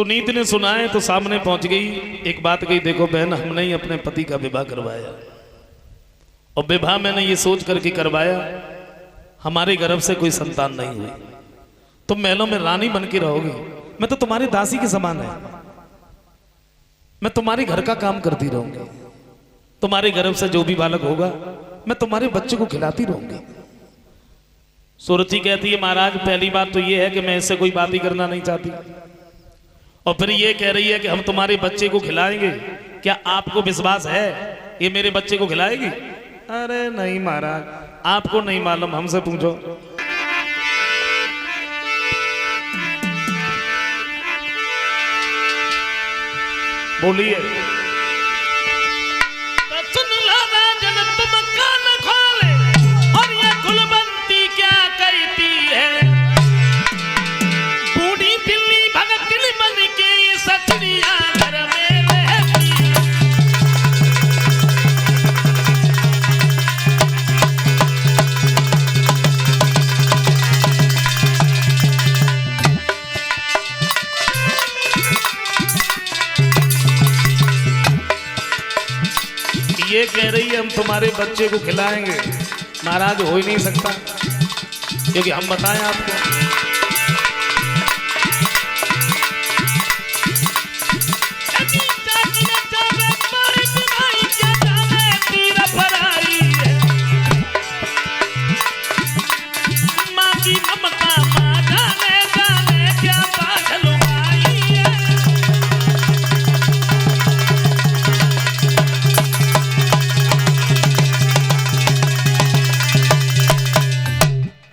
सुनीत ने सुना है तो सामने पहुंच गई, एक बात कही, देखो बहन, हमने ही अपने पति का विवाह करवाया और विवाह मैंने ये सोच करके करवाया हमारे गर्भ से कोई संतान नहीं हुई, तुम महलों में रानी बन के रहोगी, मैं तो तुम्हारी दासी के समान है, मैं तुम्हारे घर का काम करती रहूंगी, तुम्हारे गर्भ से जो भी बालक होगा मैं तुम्हारे बच्चे को खिलाती रहूंगी। सुरती कहती है महाराज पहली बात तो ये है कि मैं इससे कोई बात ही करना नहीं चाहती, और फिर ये कह रही है कि हम तुम्हारे बच्चे को खिलाएंगे, क्या आपको विश्वास है ये मेरे बच्चे को खिलाएगी? अरे नहीं महाराज, आपको नहीं मालूम, हमसे पूछो। बोलिए। सुन लो राजन तुम कान खोले, और ये कुलवंती क्या कहती है, बूढ़ी बिल्ली भगतिन बन के सचरिया घर में रहती ये कह रही है हम तुम्हारे बच्चे को खिलाएंगे। महाराज हो ही नहीं सकता, क्योंकि हम बताएं आपको,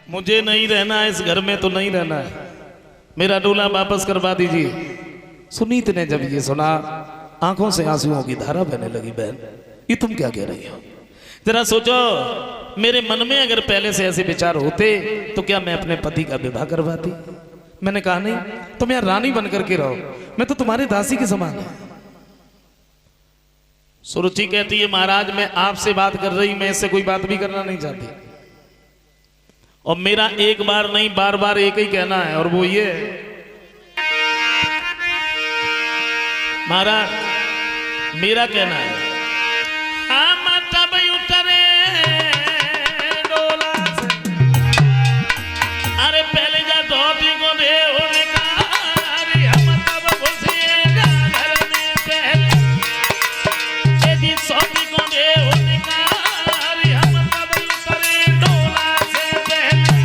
मुझे नहीं रहना है इस घर में, तो नहीं रहना है, मेरा डोला वापस करवा दीजिए। सुनीत ने जब ये सुना आंखों से आंसुओं की धारा बहने लगी। बहन ये तुम क्या कह रही हो, जरा सोचो, मेरे मन में अगर पहले से ऐसे विचार होते तो क्या मैं अपने पति का विवाह करवाती? मैंने कहा नहीं, तुम यहाँ रानी बन करके रहो, मैं तो तुम्हारे दासी के समान हूं। सुरुचि कहती है महाराज मैं आपसे बात कर रही, मैं इससे कोई बात भी करना नहीं चाहती, और मेरा एक बार नहीं बार बार एक ही कहना है, और वो ये महाराज मेरा कहना है, हम तब उतरे डोला से, अरे पहले जा धोती को दे होने का, अरे हम तब घुसेगा घर में पहले, यदि सोती को दे होने का, अरे हम तब उतरे डोला से पहले।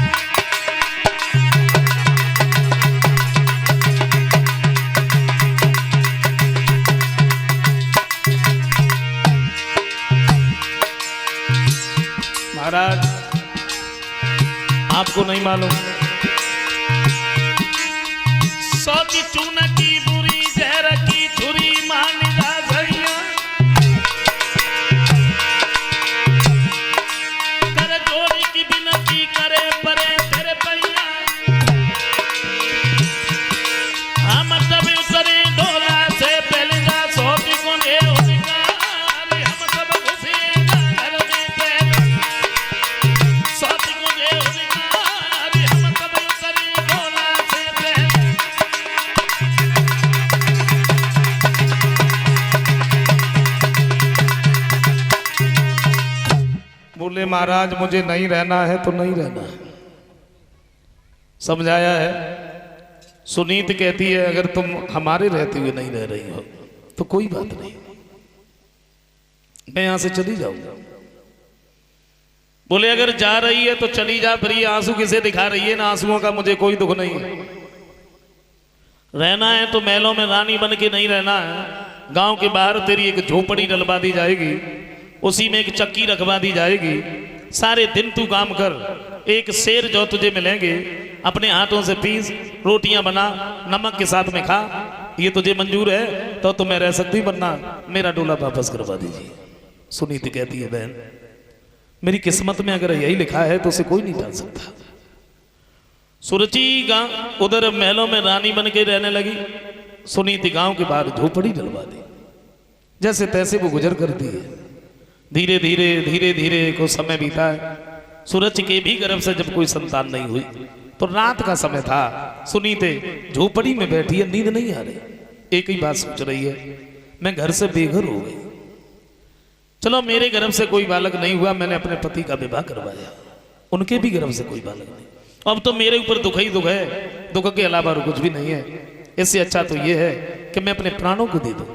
महाराज आपको नहीं मालूम, सौ की चून की बुरी जहर की छुरी मान जा भैया, कर जोड़ी की बिनती करे परे तेरे पैया, हम तब उतरे डोला से पहले जा सोती को ले होगा, हम सब घुसेगा घर में पहले, सोती को ले होगा, हम तब उतरे डोला से पहले। बोले महाराज मुझे नहीं रहना है तो नहीं रहना है, समझाया है। सुनीत कहती है अगर तुम हमारे रहते हुए नहीं रह रही हो तो कोई बात नहीं, मैं यहां से चली जाऊंगा। बोले अगर जा रही है तो चली जा, फिर ये आंसू किसे दिखा रही है ना, आंसुओं का मुझे कोई दुख नहीं है। रहना है तो महलों में रानी बन के नहीं रहना है, गांव के बाहर तेरी एक झोपड़ी डलवा दी जाएगी, उसी में एक चक्की रखवा दी जाएगी, सारे दिन तू काम कर, एक शेर जो तुझे मिलेंगे अपने हाथों से पीस, रोटियां बना, नमक के साथ में खा, ये तुझे मंजूर है तो तुम्हें रह सकती, वरना मेरा डोला वापस करवा दीजिए। सुनीति कहती है बहन मेरी किस्मत में अगर यही लिखा है तो उसे कोई नहीं जान सकता। सुरुचि गांव उधर महलों में रानी बन के रहने लगी, सुनीति गांव के बाहर झोपड़ी डलवा दी, जैसे तैसे वो गुजर करती है। धीरे धीरे धीरे धीरे कुछ समय बीता है, सूरज के भी गर्भ से जब कोई संतान नहीं हुई तो रात का समय था, सुनीते झोपड़ी में बैठी है, नींद नहीं आ रही। एक ही बात सोच रही है, मैं घर से बेघर हो गई। चलो मेरे गर्भ से कोई बालक नहीं हुआ, मैंने अपने पति का विवाह करवाया, उनके भी गर्भ से कोई बालक नहीं। अब तो मेरे ऊपर दुख ही दुख है, दुख के अलावा कुछ भी नहीं है। इससे अच्छा तो ये है कि मैं अपने प्राणों को दे दूं।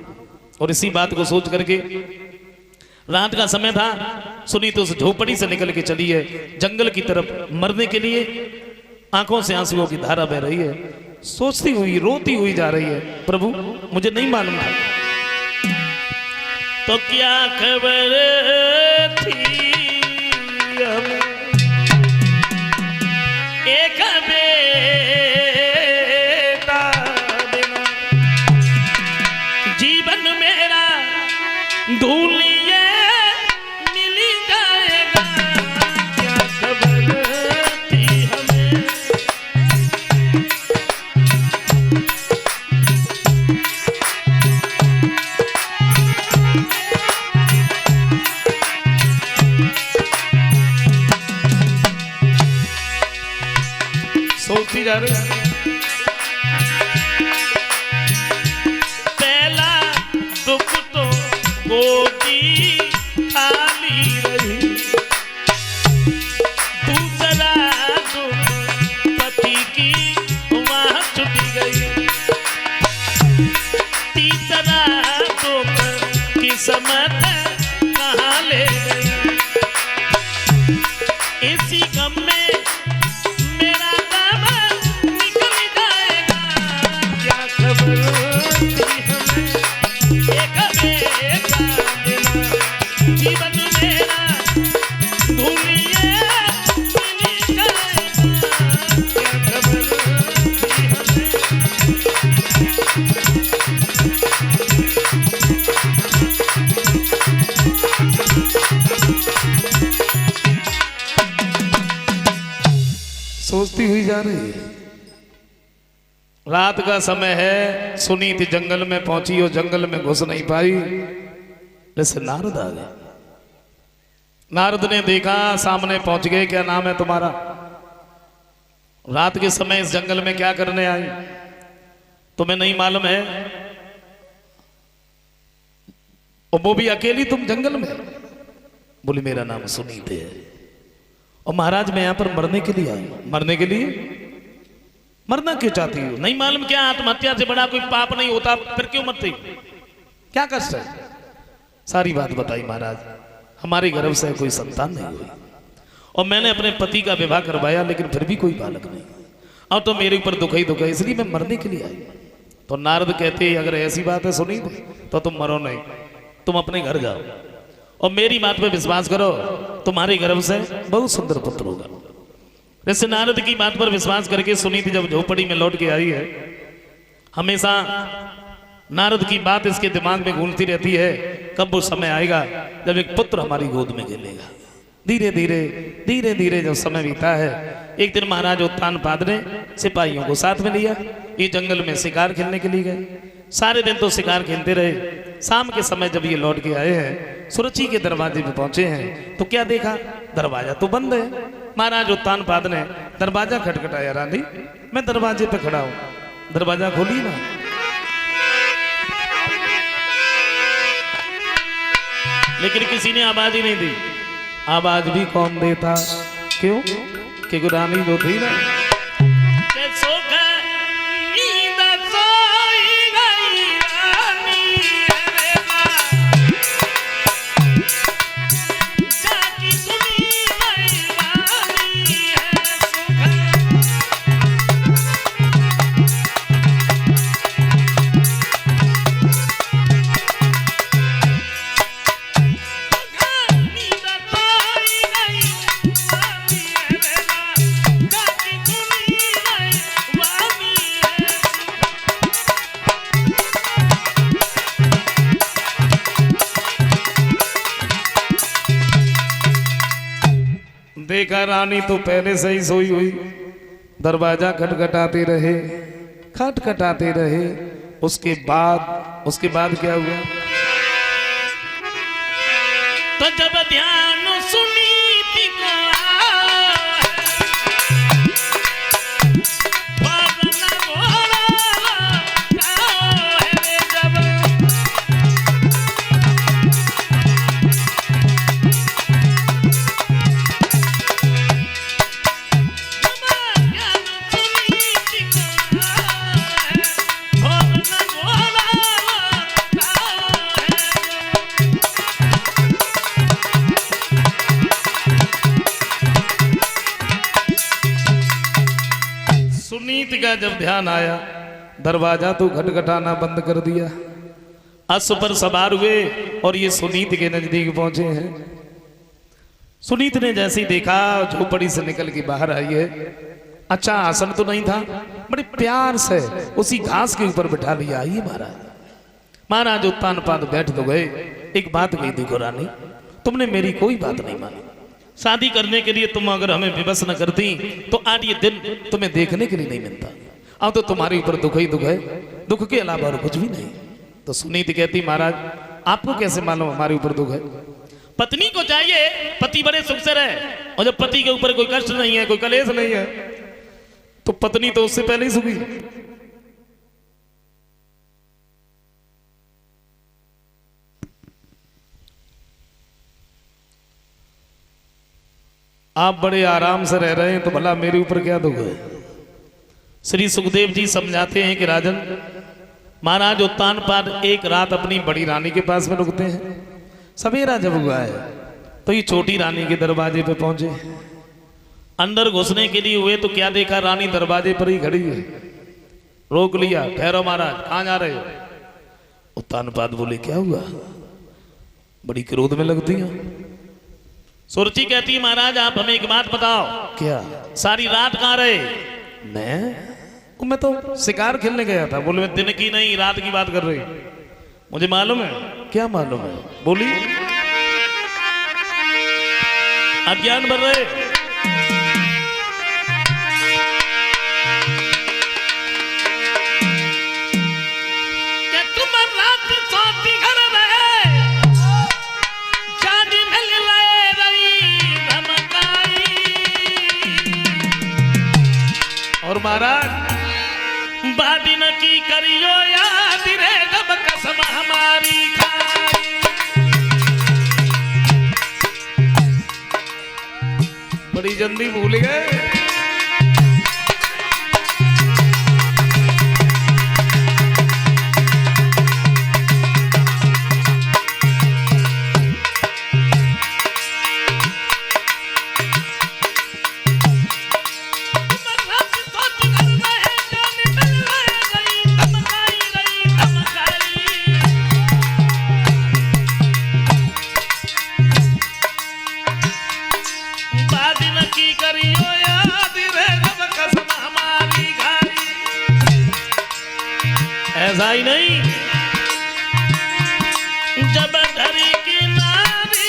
और इसी बात को सोच करके रात का समय था, सुनी तो उस झोपड़ी से निकल के चली है जंगल की तरफ मरने के लिए। आंखों से आंसुओं की धारा बह रही है, सोचती हुई रोती हुई जा रही है, प्रभु मुझे नहीं मालूम था तो क्या खबर थी हमें एक बेटा बिना जीवन मेरा धूलिए मिल जाएगा। क्या खबर थी हमें सोचती जा रही। पहला दुख तो गोदी खाली रही, दूसरा दुख पति की वहां छुटी गई, तीसरा दुख किस्मत कहाँ ले गई। इसी गम में सोचती हुई जा रही है। रात का समय है, सुनीति जंगल में पहुंची और जंगल में घुस नहीं पाई, जैसे नारद आ गए। नारद ने देखा, सामने पहुंच गए। क्या नाम है तुम्हारा? रात के समय इस जंगल में क्या करने आई, तुम्हें नहीं मालूम है? और वो भी अकेली तुम जंगल में? बोली मेरा नाम सुनीति है और महाराज मैं यहां पर मरने के लिए आई। मरने के लिए? मरना क्यों चाहती हो? नहीं मालूम क्या आत्महत्या से बड़ा कोई पाप नहीं होता, फिर क्यों मरती? क्या कष्ट है? सारी बात बताई महाराज। हमारे गर्भ से कोई संतान नहीं हुई और मैंने अपने पति का विवाह करवाया, लेकिन फिर भी कोई बालक नहीं। अब तो मेरे ऊपर दुख ही दुख है, इसलिए मैं मरने के लिए आई। तो नारद कहते अगर ऐसी बात है सुनी तो तुम मरो नहीं, तुम अपने घर जाओ और मेरी बात पे विश्वास करो, तुम्हारे गर्भ से बहुत सुंदर पुत्र होगा। जैसे नारद की बात पर विश्वास करके सुनीति जब झोपड़ी में लौट के आई है, हमेशा नारद की बात इसके दिमाग में घूमती रहती है, कब वो समय आएगा जब एक पुत्र हमारी गोद में खेलेगा। धीरे धीरे धीरे धीरे जब समय बीता है, एक दिन महाराज उत्तानपाद ने सिपाहियों को साथ में लिया, ये जंगल में शिकार खेलने के लिए गए। सारे दिन तो शिकार खेलते रहे। शाम के समय जब ये लौट के आए हैं, सुरची के दरवाजे पे पहुंचे हैं, तो क्या देखा? दरवाजा तो बंद है। महाराज उत्तानपाद ने दरवाजा खटखटाया, रानी मैं दरवाजे पे खड़ा हूं, दरवाजा खोली ना। लेकिन किसी ने आवाज ही नहीं दी। आवाज भी कौन देता? क्यों? कि रानी जो थी ना, देखा रानी तो पहले से ही सोई हुई। दरवाजा खटखटाते रहे, खटखटाते रहे। उसके बाद क्या हुआ? तो जब ध्यान सुनीति को सुनीत का जब ध्यान आया, दरवाजा तो खटखटाना बंद कर दिया। अश्व पर सवार हुए और ये सुनीत के नजदीक पहुंचे हैं। सुनीत ने जैसे ही देखा, झोपड़ी से निकल के बाहर आई है। अच्छा आसन तो नहीं था, बड़े प्यार से उसी घास के ऊपर बिठा लिया। आइए महाराज। महाराज उत्तान पाद बैठ तो गए। एक बात कही, देखो रानी, तुमने मेरी कोई बात नहीं मानी। शादी करने के लिए तुम अगर हमें विवश न करती तो आज ये दिन तुम्हें देखने के लिए नहीं मिलता। अब तो तुम्हारे ऊपर दुख ही दुख है, दुख के अलावा और कुछ भी नहीं। तो सुनीति कहती, महाराज आपको कैसे मालूम हमारे ऊपर दुख है? पत्नी को चाहिए पति बड़े सुख से रहे, और जब पति के ऊपर कोई कष्ट नहीं है, कोई कलेश नहीं है, तो पत्नी तो उससे पहले ही सुखी। आप बड़े आराम से रह रहे हैं तो भला मेरे ऊपर क्या दुख है? श्री सुखदेव जी समझाते हैं कि राजन, महाराज उत्तानपाद एक रात अपनी बड़ी रानी के पास में रुकते हैं। सवेरा जब हुआ है तो ये छोटी रानी के दरवाजे पे पहुंचे। अंदर घुसने के लिए हुए तो क्या देखा, रानी दरवाजे पर ही खड़ी है। रोक लिया, ठहरो महाराज, कहां जा रहे हो? उत्तानपाद बोले, क्या हुआ? बड़ी क्रोध में लगती है। सुरची कहती है, महाराज आप हमें एक बात बताओ। क्या? सारी रात कहां रहे? मैं तो शिकार खेलने गया था। बोले, मैं दिन की नहीं रात की बात कर रही। मुझे मालूम है। क्या मालूम है? बोली। अज्ञान भर रहे। क्या तुम रात सोती घर रहे, जानी मिल रही धमकाई। और महाराज बादिन की करियो याद रे, जब कसम हमारी खाई। बड़ी जल्दी भूल गए। ऐसा ही नहीं, जब धरी की नारी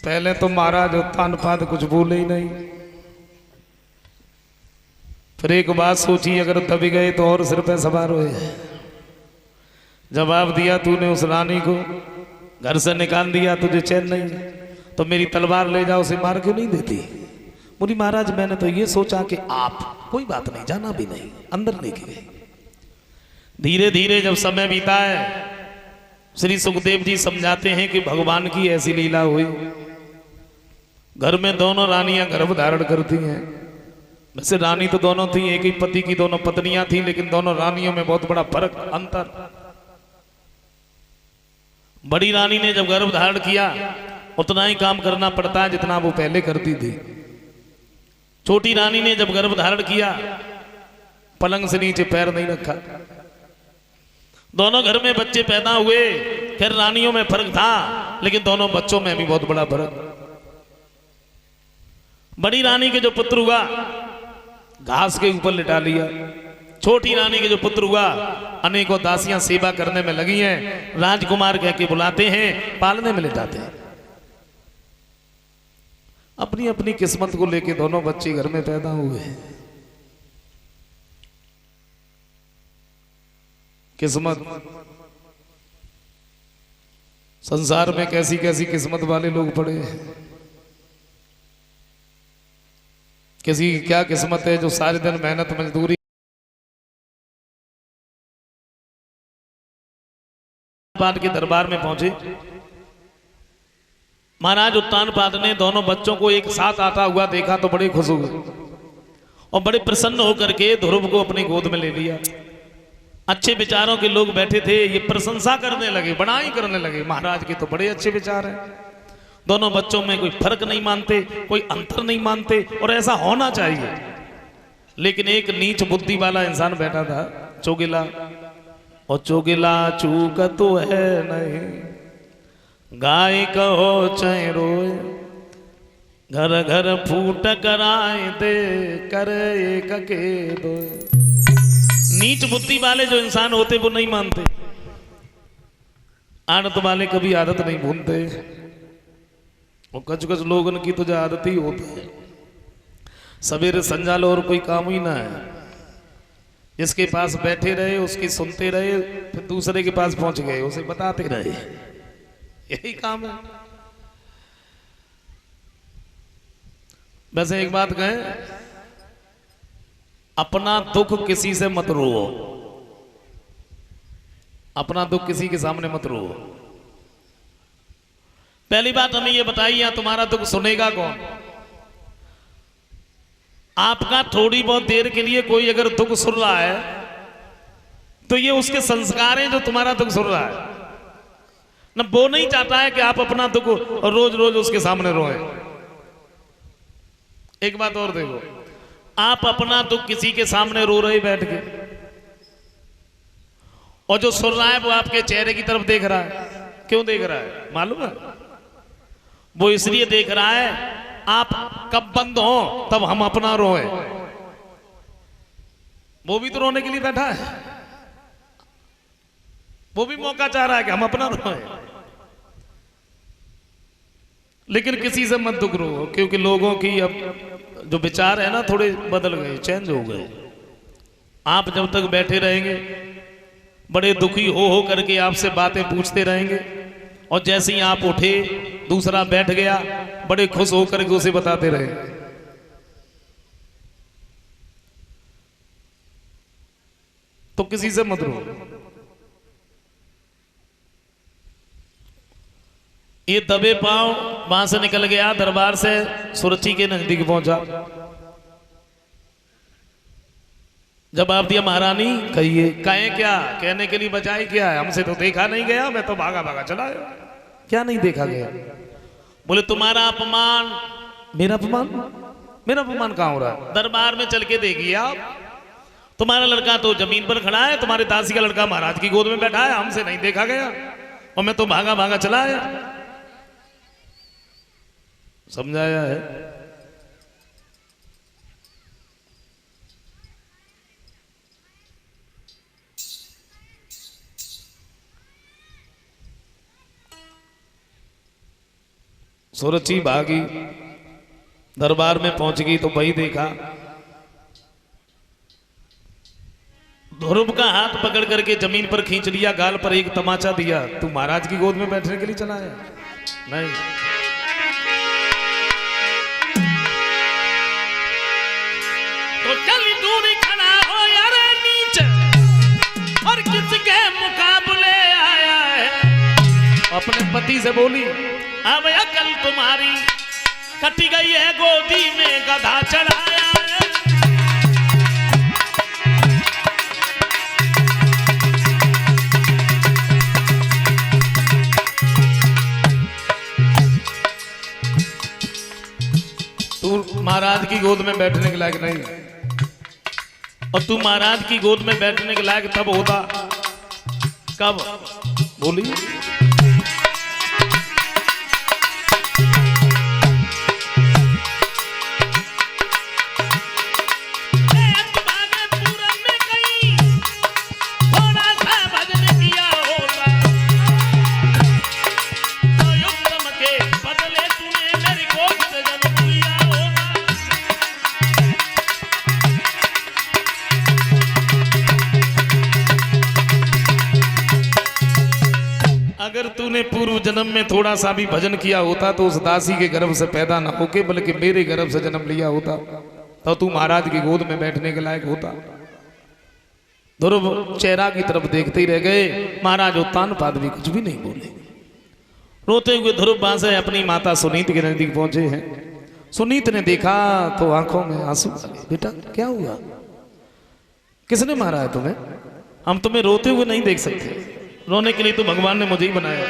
पहले तो महाराज उत्तानपाद कुछ बोले ही नहीं। फिर एक बात सोची, अगर दब गए तो और सिर पे सवार हुए। जवाब दिया, तूने उस रानी को घर से निकाल दिया, तुझे चैन नहीं तो मेरी तलवार ले जाओ, उसे मार क्यों नहीं देती? बोली, महाराज मैंने तो ये सोचा कि आप कोई बात नहीं, जाना भी नहीं, अंदर लेके गए। धीरे धीरे जब समय बीता है, श्री सुखदेव जी समझाते हैं कि भगवान की ऐसी लीला हुई। घर में दोनों रानियां गर्भ धारण करती हैं। वैसे रानी तो दोनों थी, एक ही पति की दोनों पत्नियां थी, लेकिन दोनों रानियों में बहुत बड़ा फर्क, अंतर। बड़ी रानी ने जब गर्भ धारण किया उतना ही काम करना पड़ता है जितना वो पहले करती थी। छोटी रानी ने जब गर्भ धारण किया, पलंग से नीचे पैर नहीं रखा। दोनों घर में बच्चे पैदा हुए। खैर रानियों में फर्क था, लेकिन दोनों बच्चों में भी बहुत बड़ा फर्क। बड़ी रानी के जो पुत्र हुआ घास के ऊपर लिटा लिया। छोटी रानी के जो पुत्र हुआ, अनेकों दासियां सेवा करने में लगी हैं। राजकुमार कह के बुलाते हैं, पालने में लिटाते हैं। अपनी अपनी किस्मत को लेके दोनों बच्चे घर में पैदा हुए। किस्मत, संसार में कैसी कैसी किस्मत वाले लोग पड़े हैं। किसी की क्या किस्मत है जो सारे दिन मेहनत मजदूरी उत्तानपाद के दरबार में पहुंचे। महाराज उत्तानपाद ने दोनों बच्चों को एक साथ आता हुआ देखा तो बड़े खुश हुए और बड़े प्रसन्न होकर के ध्रुव को अपनी गोद में ले लिया। अच्छे विचारों के लोग बैठे थे, ये प्रशंसा करने लगे, बड़ाई करने लगे, महाराज के तो बड़े अच्छे विचार हैं। दोनों बच्चों में कोई फर्क नहीं मानते, कोई अंतर नहीं मानते, और ऐसा होना चाहिए। लेकिन एक नीच बुद्धि वाला इंसान बैठा था, चोगिला, और चोगिला चूक तो है नहीं, गाय कहो चाहे रोए, घर घर फूट कराए दे, करे एक के दो। नीच बुद्धि वाले जो इंसान होते वो नहीं मानते, आदत वाले कभी आदत नहीं भूलते। और कुछ कुछ लोगों की तो जो आदत ही होती है, सवेरे संजा लो और कोई काम ही ना है, जिसके पास बैठे रहे उसकी सुनते रहे, फिर दूसरे के पास पहुंच गए उसे बताते रहे, यही काम है। वैसे एक बात कहें, अपना दुख किसी से मत रो, अपना दुख किसी के सामने मत रो। पहली बात हमें यह बताइए, यहां तुम्हारा दुख सुनेगा कौन? आपका थोड़ी बहुत देर के लिए कोई अगर दुख सुन रहा है तो ये उसके संस्कार हैं जो तुम्हारा दुख सुन रहा है ना। वो नहीं चाहता है कि आप अपना दुख रोज रोज उसके सामने रोए। एक बात और देखो, आप अपना दुख किसी के सामने रो रहे बैठ के, और जो सुन रहा है वो आपके चेहरे की तरफ देख रहा है। क्यों देख रहा है मालूम है? वो इसलिए देख रहा है आप कब बंद हो तब हम अपना रोए। वो भी तो रोने के लिए बैठा है, वो भी मौका चाह रहा है कि हम अपना रोए। लेकिन किसी से मत दुख रो, क्योंकि लोगों की अब जो विचार है ना थोड़े बदल गए, चेंज हो गए। आप जब तक बैठे रहेंगे बड़े दुखी हो करके आपसे बातें पूछते रहेंगे, और जैसे ही आप उठे दूसरा बैठ गया बड़े खुश होकर के उसे बताते रहे। तो किसी से मत रो। ये दबे पांव वहां से निकल गया, दरबार से सुरची के नजदीक पहुंचा। जवाब दिया, महारानी कहिए। कहें क्या? कहने के लिए बचाई क्या है? हमसे तो देखा नहीं गया, मैं तो भागा भागा चला आया। क्या नहीं देखा गया? बोले तुम्हारा अपमान। मेरा अपमान? मेरा अपमान कहां हो रहा है? दरबार में चल के देखिए आप, तुम्हारा लड़का तो जमीन पर खड़ा है, तुम्हारे दासी का लड़का महाराज की गोद में बैठा है, हमसे नहीं देखा गया, और मैं तो भागा भागा चला आया। समझाया है? सुरची भागी, दरबार में पहुंच गई तो वही देखा, ध्रुव का हाथ पकड़ करके जमीन पर खींच लिया, गाल पर एक तमाचा दिया। तू महाराज की गोद में बैठने के लिए चला है? नहीं। तो चल दूरी खड़ा हो यार नीचे, और किसके मुकाबले आया है? अपने पति से बोली, अब अकल तुम्हारी कटी गई है, गोदी में गधा चढ़ाया है। तू महाराज की गोद में बैठने के लायक नहीं, और तू महाराज की गोद में बैठने के लायक तब होता कब? बोली। अगर तूने पूर्व जन्म में थोड़ा सा भी भजन किया होता तो उस दासी के गर्भ से पैदा न होके बल्कि मेरे गर्भ से जन्म लिया होता, तो तू महाराज की गोद में बैठने के लायक होता। ध्रुव चेहरा की तरफ देखते ही रह गए। महाराज उत्तान पाद भी कुछ भी नहीं बोले। रोते हुए ध्रुव वहां से अपनी माता सुनीत के नजदीक पहुंचे हैं। सुनीत ने देखा तो आंखों में आंसू आ गए। बेटा क्या हुआ, किसने मारा है तुम्हें? हम तुम्हें रोते हुए नहीं देख सकते, रोने के लिए तो भगवान ने मुझे ही बनाया।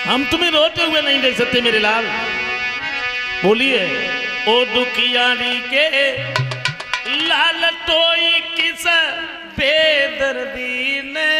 हम तुम्हें रोते हुए नहीं देख सकते मेरे लाल। बोलिए ओ दुखियारी के लाल टोई किस बेदर्दी ने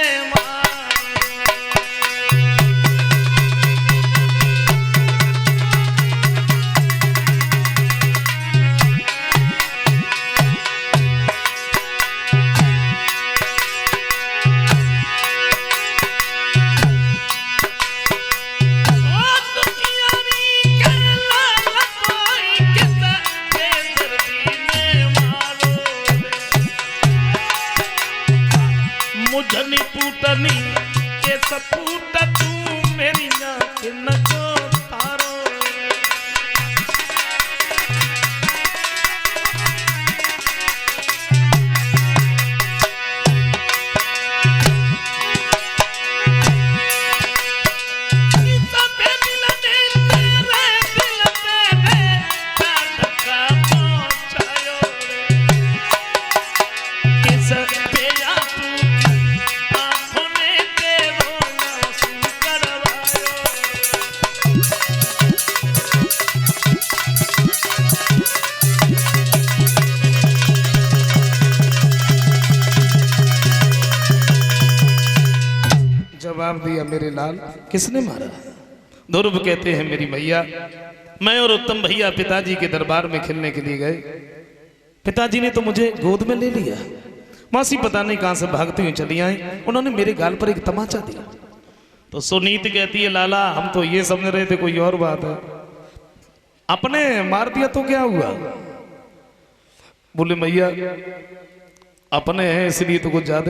मुझनी टूटनी के सपूट तू मेरी आँख न को तारो। जवाब दिया मेरे लाल, किसने मारा? ध्रुव कहते हैं मेरी भैया, मैं और उत्तम भैया पिताजी के दरबार में खेलने के लिए गए। पिताजी ने तो मुझे गोद में ले लिया। मासी पता नहीं कहां से भागती हुई चली आई, उन्होंने मेरे गाल पर एक तमाचा दिया। तो सुनीत कहती है लाला हम तो ये समझ रहे थे कोई और बात है, अपने मार दिया तो क्या हुआ? बोले भैया अपने हैं इसलिए तो कुछ ज्यादा